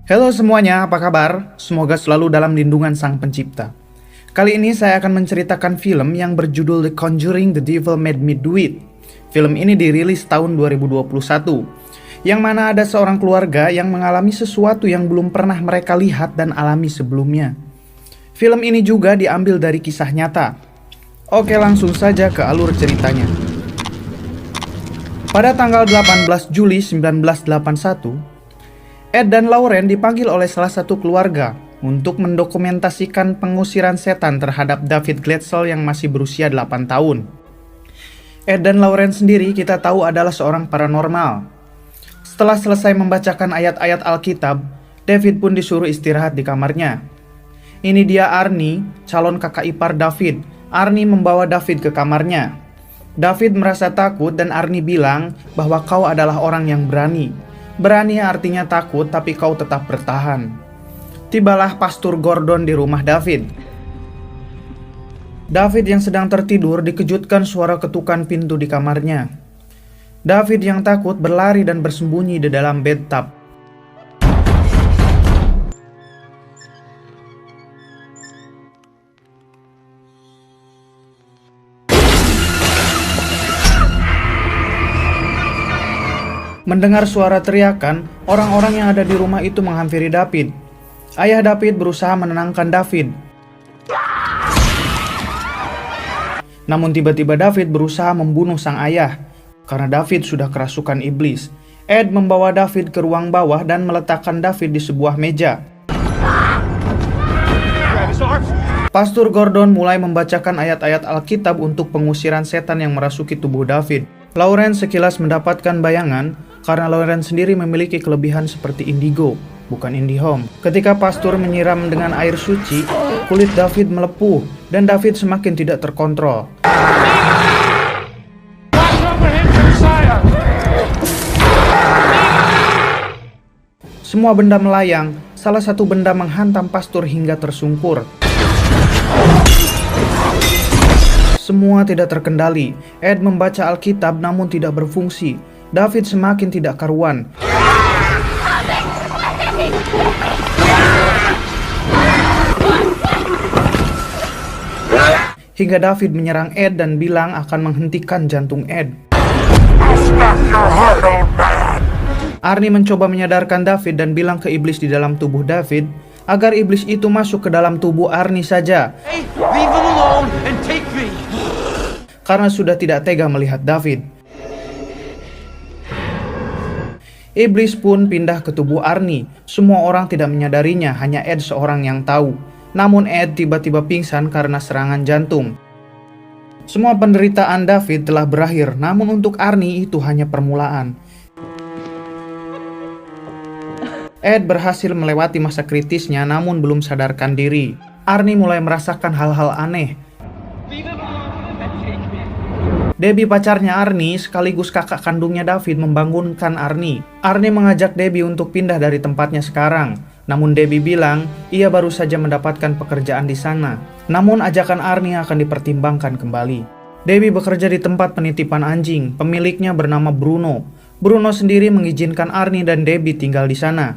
Halo semuanya, apa kabar? Semoga selalu dalam lindungan Sang Pencipta. Kali ini saya akan menceritakan film yang berjudul The Conjuring: The Devil Made Me Do It. Film ini dirilis tahun 2021, yang mana ada seorang keluarga yang mengalami sesuatu yang belum pernah mereka lihat dan alami sebelumnya. Film ini juga diambil dari kisah nyata. Oke, langsung saja ke alur ceritanya. Pada tanggal 18 Juli 1981, Ed dan Lauren dipanggil oleh salah satu keluarga untuk mendokumentasikan pengusiran setan terhadap David Glatzel yang masih berusia 8 tahun. Ed dan Lauren sendiri kita tahu adalah seorang paranormal. Setelah selesai membacakan ayat-ayat Alkitab, David pun disuruh istirahat di kamarnya. Ini dia Arnie, calon kakak ipar David. Arnie membawa David ke kamarnya. David merasa takut dan Arnie bilang bahwa kau adalah orang yang berani. Berani artinya takut, tapi kau tetap bertahan. Tibalah Pastor Gordon di rumah David. David yang sedang tertidur dikejutkan suara ketukan pintu di kamarnya. David yang takut berlari dan bersembunyi di dalam bathtub. Mendengar suara teriakan, orang-orang yang ada di rumah itu menghampiri David. Ayah David berusaha menenangkan David. Namun tiba-tiba David berusaha membunuh sang ayah, karena David sudah kerasukan iblis. Ed membawa David ke ruang bawah dan meletakkan David di sebuah meja. Pastor Gordon mulai membacakan ayat-ayat Alkitab untuk pengusiran setan yang merasuki tubuh David. Lauren sekilas mendapatkan bayangan karena Lauren sendiri memiliki kelebihan seperti indigo, bukan IndiHome. Ketika pastor menyiram dengan air suci, kulit David melepuh dan David semakin tidak terkontrol. Semua benda melayang, salah satu benda menghantam pastor hingga tersungkur. Semua tidak terkendali. Ed membaca Alkitab namun tidak berfungsi. David semakin tidak karuan. Hingga David menyerang Ed dan bilang akan menghentikan jantung Ed. Arnie mencoba menyadarkan David dan bilang ke iblis di dalam tubuh David agar iblis itu masuk ke dalam tubuh Arnie saja. Hey, leave him alone and take me. Karena sudah tidak tega melihat David. Iblis pun pindah ke tubuh Arnie. Semua orang tidak menyadarinya, hanya Ed seorang yang tahu. Namun Ed tiba-tiba pingsan karena serangan jantung. Semua penderitaan David telah berakhir, namun untuk Arnie itu hanya permulaan. Ed berhasil melewati masa kritisnya namun belum sadarkan diri. Arnie mulai merasakan hal-hal aneh. Debbie, pacarnya Arnie sekaligus kakak kandungnya David, membangunkan Arnie. Arnie mengajak Debbie untuk pindah dari tempatnya sekarang. Namun Debbie bilang ia baru saja mendapatkan pekerjaan di sana. Namun ajakan Arnie akan dipertimbangkan kembali. Debbie bekerja di tempat penitipan anjing. Pemiliknya bernama Bruno. Bruno sendiri mengizinkan Arnie dan Debbie tinggal di sana.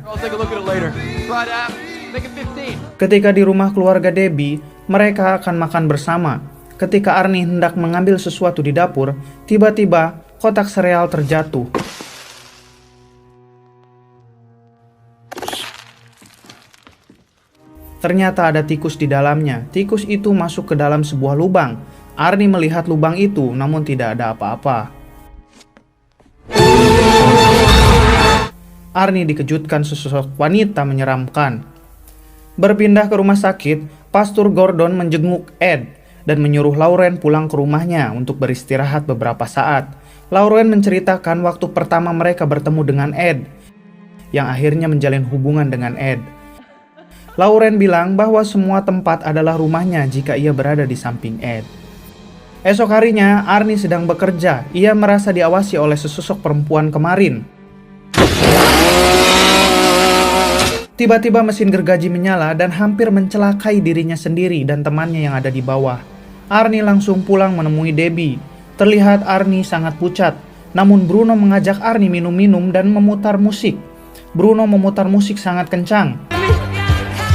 Ketika di rumah keluarga Debbie, mereka akan makan bersama. Ketika Arnie hendak mengambil sesuatu di dapur, tiba-tiba kotak sereal terjatuh. Ternyata ada tikus di dalamnya. Tikus itu masuk ke dalam sebuah lubang. Arnie melihat lubang itu, namun tidak ada apa-apa. Arnie dikejutkan sesosok wanita menyeramkan. Berpindah ke rumah sakit, Pastor Gordon menjenguk Ed dan menyuruh Lauren pulang ke rumahnya untuk beristirahat beberapa saat. Lauren menceritakan waktu pertama mereka bertemu dengan Ed, yang akhirnya menjalin hubungan dengan Ed. Lauren bilang bahwa semua tempat adalah rumahnya jika ia berada di samping Ed. Esok harinya, Arnie sedang bekerja. Ia merasa diawasi oleh sesosok perempuan kemarin. Tiba-tiba mesin gergaji menyala dan hampir mencelakai dirinya sendiri dan temannya yang ada di bawah. Arnie langsung pulang menemui Debbie. Terlihat Arnie sangat pucat. Namun Bruno mengajak Arnie minum-minum dan memutar musik. Bruno memutar musik sangat kencang.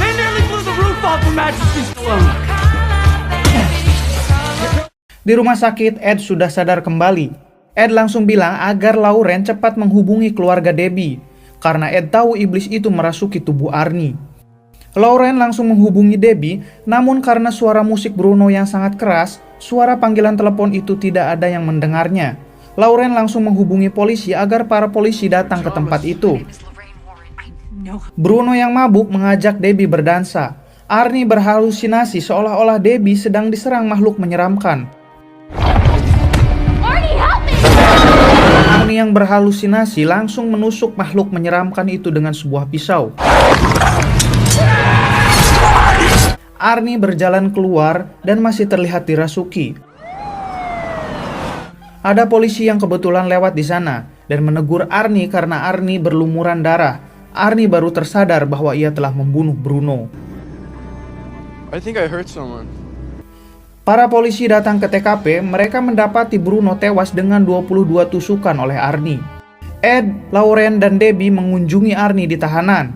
They nearly blew the roof off of Majesty Stallone. Di rumah sakit, Ed sudah sadar kembali. Ed langsung bilang agar Lauren cepat menghubungi keluarga Debbie, karena Ed tahu iblis itu merasuki tubuh Arnie. Lauren langsung menghubungi Debbie, namun karena suara musik Bruno yang sangat keras, suara panggilan telepon itu tidak ada yang mendengarnya. Lauren langsung menghubungi polisi agar para polisi datang ke tempat itu. Bruno yang mabuk mengajak Debbie berdansa. Arnie berhalusinasi seolah-olah Debbie sedang diserang makhluk menyeramkan. Arnie yang berhalusinasi langsung menusuk makhluk menyeramkan itu dengan sebuah pisau. Arnie berjalan keluar dan masih terlihat dirasuki. Ada polisi yang kebetulan lewat di sana dan menegur Arnie karena Arnie berlumuran darah. Arnie baru tersadar bahwa ia telah membunuh Bruno. I think I hurt someone. Para polisi datang ke TKP, mereka mendapati Bruno tewas dengan 22 tusukan oleh Arnie. Ed, Lauren, dan Debbie mengunjungi Arnie di tahanan.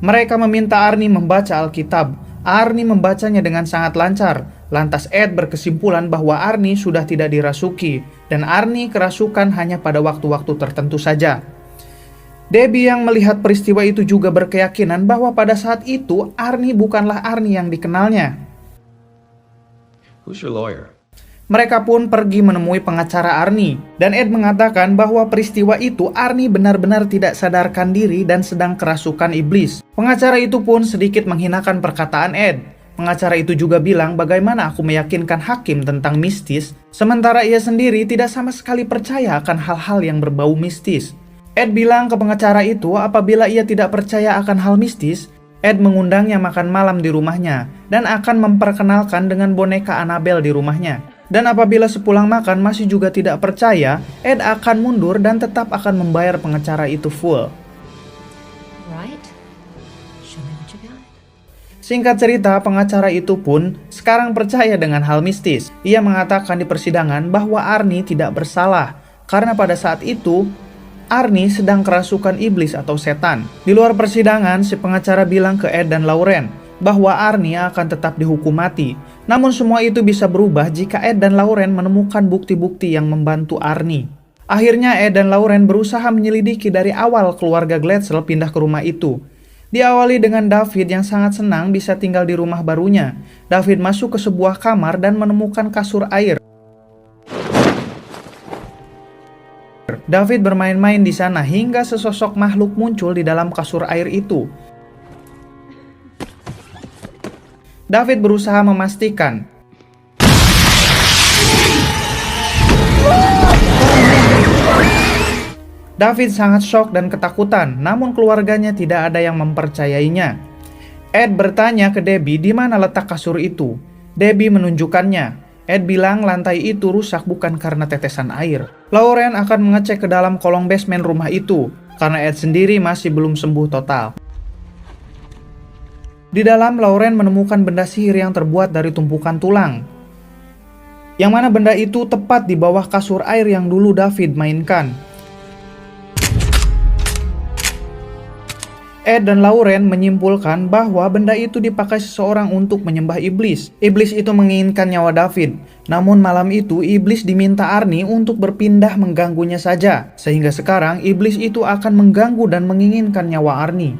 Mereka meminta Arnie membaca Alkitab. Arnie membacanya dengan sangat lancar. Lantas Ed berkesimpulan bahwa Arnie sudah tidak dirasuki, dan Arnie kerasukan hanya pada waktu-waktu tertentu saja. Debbie yang melihat peristiwa itu juga berkeyakinan bahwa pada saat itu Arnie bukanlah Arnie yang dikenalnya. Who's your lawyer? Mereka pun pergi menemui pengacara Arnie, dan Ed mengatakan bahwa peristiwa itu Arnie benar-benar tidak sadarkan diri dan sedang kerasukan iblis. Pengacara itu pun sedikit menghinakan perkataan Ed. Pengacara itu juga bilang bagaimana aku meyakinkan hakim tentang mistis, sementara ia sendiri tidak sama sekali percaya akan hal-hal yang berbau mistis. Ed bilang ke pengacara itu apabila ia tidak percaya akan hal mistis, Ed mengundangnya makan malam di rumahnya dan akan memperkenalkan dengan boneka Annabelle di rumahnya. Dan apabila sepulang makan masih juga tidak percaya, Ed akan mundur dan tetap akan membayar pengacara itu full. Right? Show me what you got. Singkat cerita, pengacara itu pun sekarang percaya dengan hal mistis. Ia mengatakan di persidangan bahwa Arnie tidak bersalah, karena pada saat itu Arnie sedang kerasukan iblis atau setan. Di luar persidangan, si pengacara bilang ke Ed dan Lauren bahwa Arnie akan tetap dihukum mati. Namun semua itu bisa berubah jika Ed dan Lauren menemukan bukti-bukti yang membantu Arnie. Akhirnya Ed dan Lauren berusaha menyelidiki dari awal keluarga Glatzel pindah ke rumah itu. Diawali dengan David yang sangat senang bisa tinggal di rumah barunya. David masuk ke sebuah kamar dan menemukan kasur air. David bermain-main di sana hingga sesosok makhluk muncul di dalam kasur air itu. David berusaha memastikan David sangat shock dan ketakutan, namun keluarganya tidak ada yang mempercayainya. Ed bertanya ke Debbie di mana letak kasur itu. Debbie menunjukkannya. Ed bilang lantai itu rusak bukan karena tetesan air. Lauren akan mengecek ke dalam kolong basement rumah itu, karena Ed sendiri masih belum sembuh total. Di dalam, Lauren menemukan benda sihir yang terbuat dari tumpukan tulang. Yang mana benda itu tepat di bawah kasur air yang dulu David mainkan. Ed dan Lauren menyimpulkan bahwa benda itu dipakai seseorang untuk menyembah iblis. Iblis itu menginginkan nyawa David. Namun malam itu iblis diminta Arnie untuk berpindah mengganggunya saja. Sehingga sekarang iblis itu akan mengganggu dan menginginkan nyawa Arnie.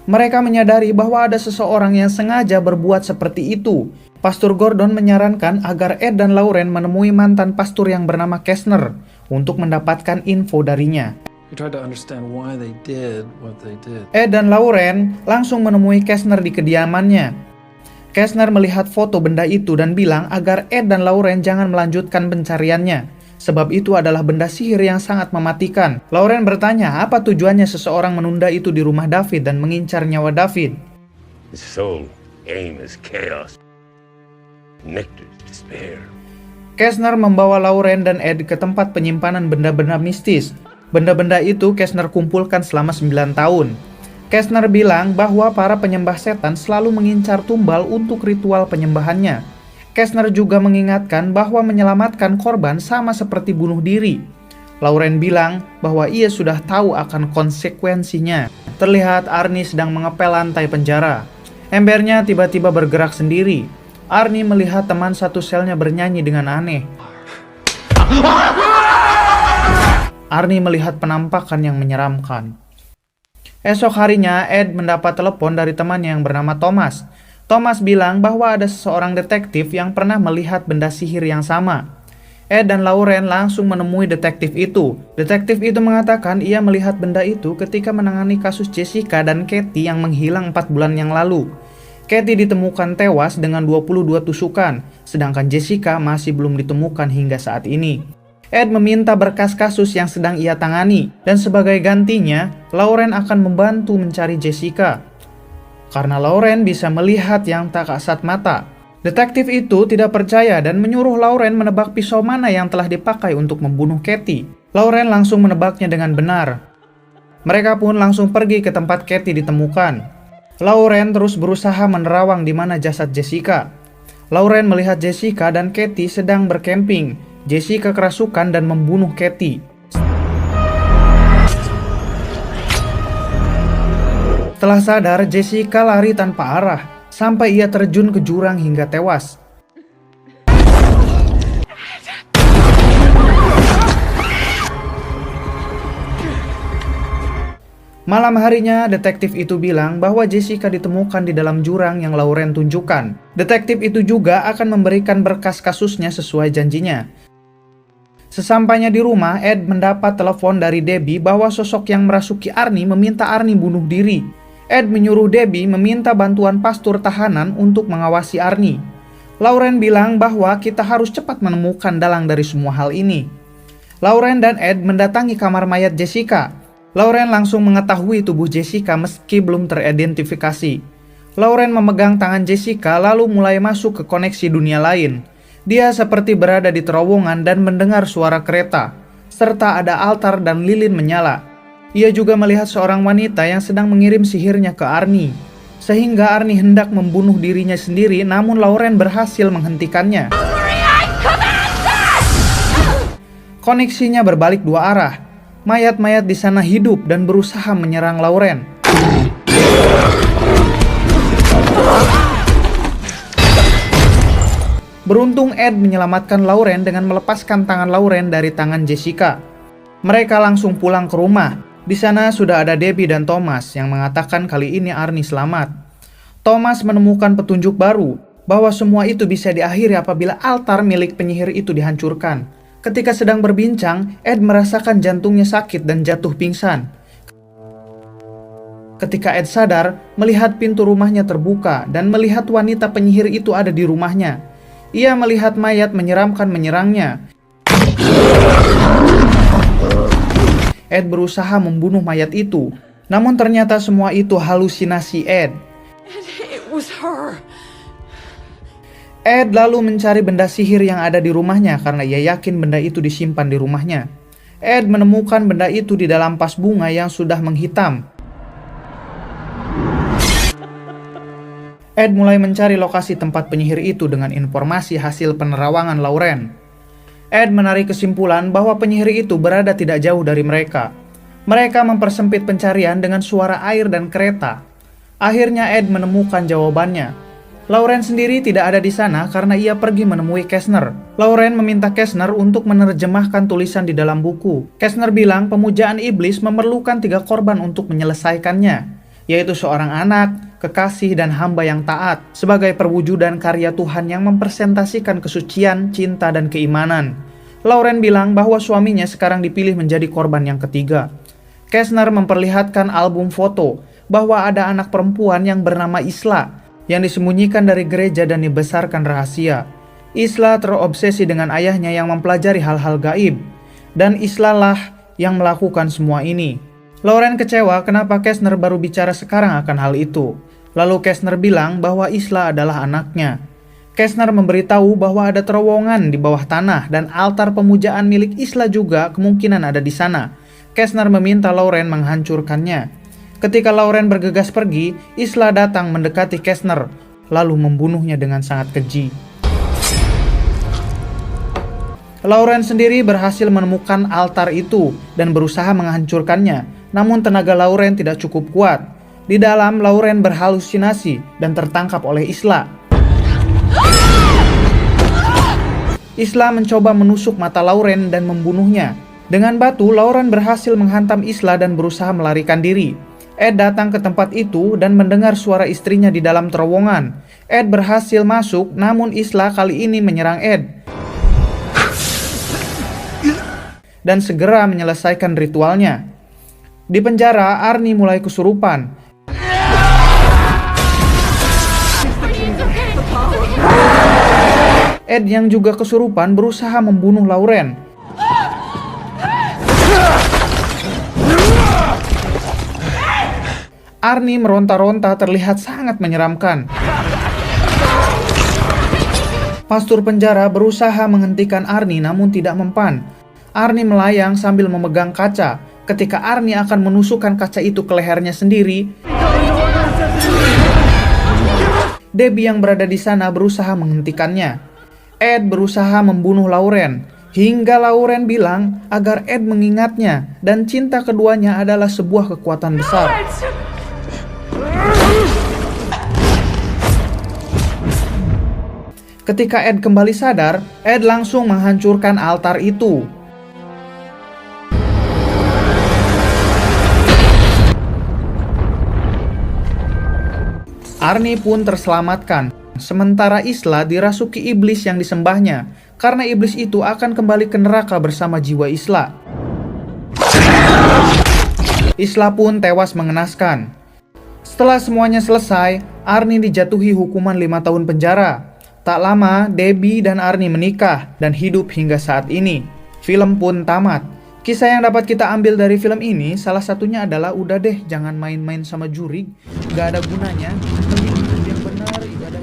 Mereka menyadari bahwa ada seseorang yang sengaja berbuat seperti itu. Pastor Gordon menyarankan agar Ed dan Lauren menemui mantan pastor yang bernama Kessner untuk mendapatkan info darinya. We tried to understand why they did what they did. Ed dan Lauren langsung menemui Kessner di kediamannya. Kessner melihat foto benda itu dan bilang agar Ed dan Lauren jangan melanjutkan pencariannya. Sebab itu adalah benda sihir yang sangat mematikan. Lauren bertanya apa tujuannya seseorang menunda itu di rumah David dan mengincar nyawa David. His sole aim is chaos. Nectar despair. Kessner membawa Lauren dan Ed ke tempat penyimpanan benda-benda mistis. Benda-benda itu Kessner kumpulkan selama 9 tahun. Kessner bilang bahwa para penyembah setan selalu mengincar tumbal untuk ritual penyembahannya. Kessner juga mengingatkan bahwa menyelamatkan korban sama seperti bunuh diri. Lauren bilang bahwa ia sudah tahu akan konsekuensinya. terlihat Arnie sedang mengepel lantai penjara. Embernya tiba-tiba bergerak sendiri. Arnie melihat teman satu selnya bernyanyi dengan aneh. Arnie melihat penampakan yang menyeramkan. Esok harinya, Ed mendapat telepon dari temannya yang bernama Thomas. Thomas bilang bahwa ada seseorang detektif yang pernah melihat benda sihir yang sama. Ed dan Lauren langsung menemui detektif itu. Detektif itu mengatakan ia melihat benda itu ketika menangani kasus Jessica dan Katie yang menghilang 4 bulan yang lalu. Katie ditemukan tewas dengan 22 tusukan, sedangkan Jessica masih belum ditemukan hingga saat ini. Ed meminta berkas kasus yang sedang ia tangani, dan sebagai gantinya, Lauren akan membantu mencari Jessica. Karena Lauren bisa melihat yang tak kasat mata. Detektif itu tidak percaya dan menyuruh Lauren menebak pisau mana yang telah dipakai untuk membunuh Katie. Lauren langsung menebaknya dengan benar. Mereka pun langsung pergi ke tempat Katie ditemukan. Lauren terus berusaha menerawang di mana jasad Jessica. Lauren melihat Jessica dan Katie sedang berkemping. Jessica kerasukan dan membunuh Katie. Setelah sadar, Jessica lari tanpa arah sampai ia terjun ke jurang hingga tewas. Malam harinya, detektif itu bilang bahwa Jessica ditemukan di dalam jurang yang Lauren tunjukkan. Detektif itu juga akan memberikan berkas kasusnya sesuai janjinya. Sesampainya di rumah, Ed mendapat telepon dari Debbie bahwa sosok yang merasuki Arnie meminta Arnie bunuh diri. Ed menyuruh Debbie meminta bantuan pastor tahanan untuk mengawasi Arnie. Lauren bilang bahwa kita harus cepat menemukan dalang dari semua hal ini. Lauren dan Ed mendatangi kamar mayat Jessica. Lauren langsung mengetahui tubuh Jessica meski belum teridentifikasi. Lauren memegang tangan Jessica lalu mulai masuk ke koneksi dunia lain. Dia seperti berada di terowongan dan mendengar suara kereta, serta ada altar dan lilin menyala. Ia juga melihat seorang wanita yang sedang mengirim sihirnya ke Arnie, sehingga Arnie hendak membunuh dirinya sendiri, namun Lauren berhasil menghentikannya. Koneksinya berbalik dua arah. Mayat-mayat di sana hidup dan berusaha menyerang Lauren. Beruntung Ed menyelamatkan Lauren dengan melepaskan tangan Lauren dari tangan Jessica. Mereka langsung pulang ke rumah. Di sana sudah ada Debbie dan Thomas yang mengatakan kali ini Arnie selamat. Thomas menemukan petunjuk baru bahwa semua itu bisa diakhiri apabila altar milik penyihir itu dihancurkan. Ketika sedang berbincang, Ed merasakan jantungnya sakit dan jatuh pingsan. Ketika Ed sadar, melihat pintu rumahnya terbuka dan melihat wanita penyihir itu ada di rumahnya. Ia melihat mayat menyeramkan menyerangnya. Ed berusaha membunuh mayat itu, namun ternyata semua itu halusinasi Ed. It was her. Ed lalu mencari benda sihir yang ada di rumahnya karena ia yakin benda itu disimpan di rumahnya. Ed menemukan benda itu di dalam vas bunga yang sudah menghitam. Ed mulai mencari lokasi tempat penyihir itu dengan informasi hasil penerawangan Lauren. Ed menarik kesimpulan bahwa penyihir itu berada tidak jauh dari mereka. Mereka mempersempit pencarian dengan suara air dan kereta. Akhirnya Ed menemukan jawabannya. Lauren sendiri tidak ada di sana karena ia pergi menemui Kessner. Lauren meminta Kessner untuk menerjemahkan tulisan di dalam buku. Kessner bilang pemujaan iblis memerlukan 3 korban untuk menyelesaikannya, yaitu seorang anak, kekasih, dan hamba yang taat, sebagai perwujudan karya Tuhan yang mempresentasikan kesucian, cinta, dan keimanan. Lauren bilang bahwa suaminya sekarang dipilih menjadi korban yang ketiga. Kessner memperlihatkan album foto bahwa ada anak perempuan yang bernama Isla yang disembunyikan dari gereja dan dibesarkan rahasia. Isla terobsesi dengan ayahnya yang mempelajari hal-hal gaib, dan Isla lah yang melakukan semua ini. Lauren kecewa kenapa Kessner baru bicara sekarang akan hal itu. Lalu Kessner bilang bahwa Isla adalah anaknya. Kessner memberitahu bahwa ada terowongan di bawah tanah dan altar pemujaan milik Isla juga kemungkinan ada di sana. Kessner meminta Lauren menghancurkannya. Ketika Lauren bergegas pergi, Isla datang mendekati Kessner, lalu membunuhnya dengan sangat keji. Lauren sendiri berhasil menemukan altar itu dan berusaha menghancurkannya. Namun tenaga Lauren tidak cukup kuat. Di dalam, Lauren berhalusinasi dan tertangkap oleh Isla. Isla mencoba menusuk mata Lauren dan membunuhnya. Dengan batu, Lauren berhasil menghantam Isla dan berusaha melarikan diri. Ed datang ke tempat itu dan mendengar suara istrinya di dalam terowongan. Ed berhasil masuk, namun Isla kali ini menyerang Ed dan segera menyelesaikan ritualnya. Di penjara, Arnie mulai kesurupan. Ed yang juga kesurupan berusaha membunuh Lauren. Arnie meronta-ronta terlihat sangat menyeramkan. Pastur penjara berusaha menghentikan Arnie namun tidak mempan. Arnie melayang sambil memegang kaca. Ketika Arnie akan menusukkan kaca itu ke lehernya sendiri, Debbie yang berada di sana berusaha menghentikannya. Ed berusaha membunuh Lauren, hingga Lauren bilang agar Ed mengingatnya dan cinta keduanya adalah sebuah kekuatan besar. Ketika Ed kembali sadar, Ed langsung menghancurkan altar itu. Arnie pun terselamatkan, sementara Isla dirasuki iblis yang disembahnya, karena iblis itu akan kembali ke neraka bersama jiwa Isla. Isla pun tewas mengenaskan. Setelah semuanya selesai, Arnie dijatuhi hukuman 5 tahun penjara. Tak lama, Debbie dan Arnie menikah dan hidup hingga saat ini. Film pun tamat. Kisah yang dapat kita ambil dari film ini salah satunya adalah udah deh jangan main-main sama juri, gak ada gunanya. Mending yang benar ibadah